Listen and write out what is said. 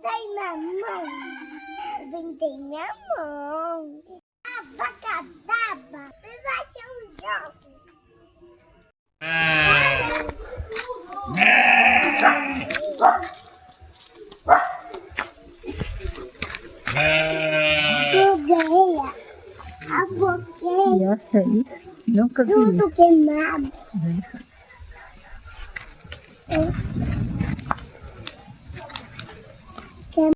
Tem na mão. Tem na mão. Abacadabra. Vocês acham um jogo? Fogueira. A fogueira. Essa aí, nunca vi. Tudo queimado.